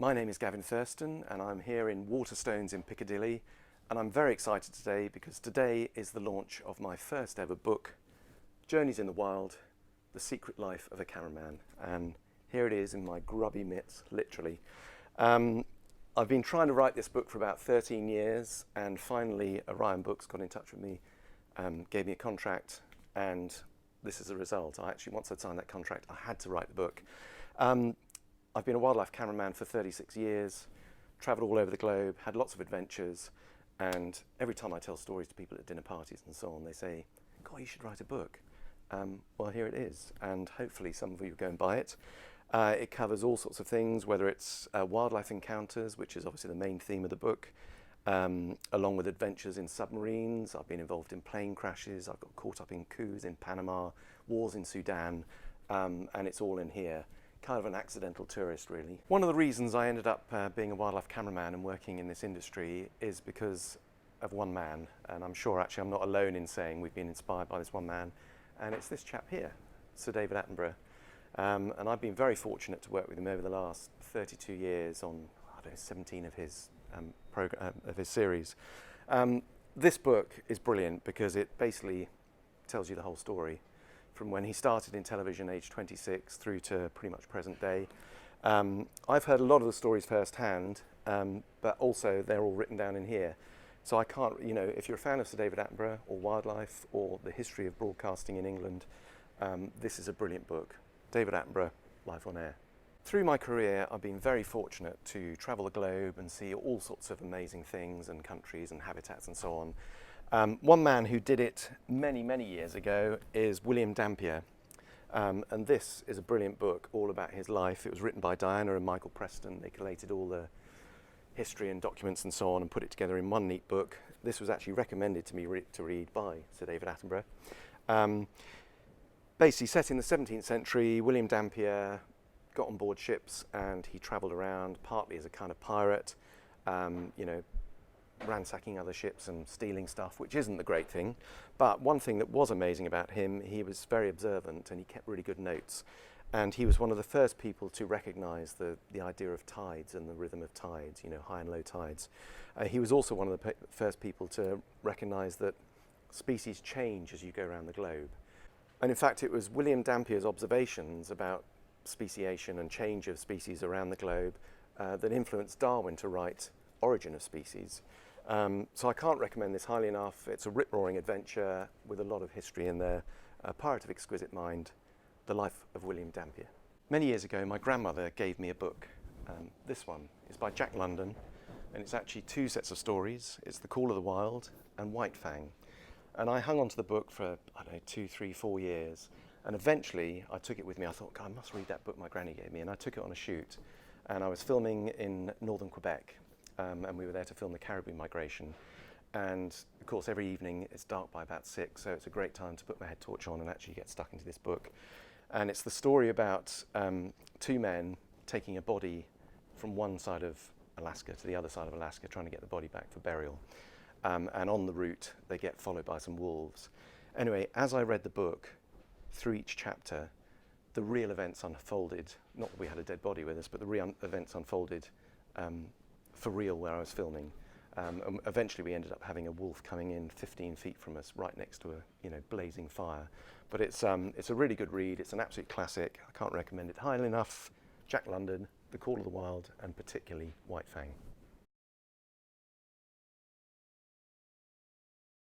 My name is Gavin Thurston and I'm here in Waterstones in Piccadilly, and I'm very excited today because today is the launch of my first ever book, Journeys in the Wild, The Secret Life of a Cameraman. And here it is in my grubby mitts, literally. I've been trying to write this book for about 13 years, and finally Orion Books got in touch with me, gave me a contract, and this is the result. Once I'd signed that contract, I had to write the book. I've been a wildlife cameraman for 36 years, travelled all over the globe, had lots of adventures, and every time I tell stories to people at dinner parties and so on, they say, God, you should write a book. Well, here it is, and hopefully some of you will go and buy it. It covers all sorts of things, whether it's wildlife encounters, which is obviously the main theme of the book, along with adventures in submarines. I've been involved in plane crashes, I've got caught up in coups in Panama, wars in Sudan, and it's all in here. Kind of an accidental tourist, really. One of the reasons I ended up being a wildlife cameraman and working in this industry is because of one man, and I'm sure actually I'm not alone in saying we've been inspired by this one man, and it's this chap here, Sir David Attenborough. And I've been very fortunate to work with him over the last 32 years on, I don't know, 17 of his series. This book is brilliant because it basically tells you the whole story, from when he started in television age 26 through to pretty much present day. I've heard a lot of the stories firsthand, but also they're all written down in here. So I can't, if you're a fan of Sir David Attenborough or wildlife or the history of broadcasting in England, this is a brilliant book. David Attenborough, Life on Air. Through my career, I've been very fortunate to travel the globe and see all sorts of amazing things and countries and habitats and so on. One man who did it many, many years ago is William Dampier. And this is a brilliant book all about his life. It was written by Diana and Michael Preston. They collated all the history and documents and so on and put it together in one neat book. This was actually recommended to me to read by Sir David Attenborough. Basically set in the 17th century, William Dampier got on board ships and he travelled around partly as a kind of pirate, ransacking other ships and stealing stuff, which isn't the great thing. But one thing that was amazing about him, he was very observant and he kept really good notes. And he was one of the first people to recognise the idea of tides and the rhythm of tides, high and low tides. He was also one of the first people to recognise that species change as you go around the globe. And in fact, it was William Dampier's observations about speciation and change of species around the globe that influenced Darwin to write Origin of Species. So I can't recommend this highly enough. It's a rip-roaring adventure with a lot of history in there. A Pirate of Exquisite Mind, The Life of William Dampier. Many years ago, my grandmother gave me a book. This one is by Jack London, and it's actually two sets of stories. It's The Call of the Wild and White Fang. And I hung on to the book for, 2, 3, 4 years. And eventually, I took it with me. I thought, God, I must read that book my granny gave me. And I took it on a shoot. And I was filming in northern Quebec. And we were there to film the caribou migration. And of course, every evening it's dark by about 6, so it's a great time to put my head torch on and actually get stuck into this book. And it's the story about two men taking a body from one side of Alaska to the other side of Alaska, trying to get the body back for burial. And on the route, they get followed by some wolves. Anyway, as I read the book, through each chapter, the real events unfolded. Not that we had a dead body with us, but the real events unfolded for real where I was filming. And eventually we ended up having a wolf coming in 15 feet from us, right next to a blazing fire. But it's a really good read. It's an absolute classic. I can't recommend it highly enough. Jack London, The Call of the Wild, and particularly White Fang.